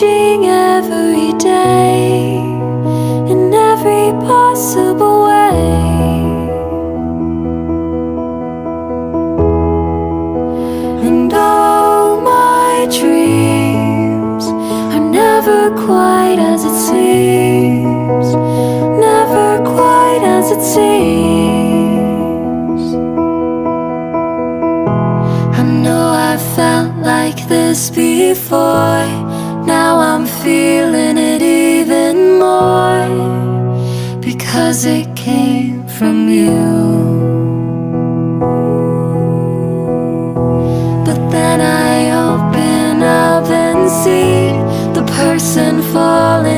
changing every day in every possible way. And all my dreams are never quite as it seems, never quite as it seems. I know I felt like this before, now I'm feeling it even more, because it came from you. But then I open up and see the person falling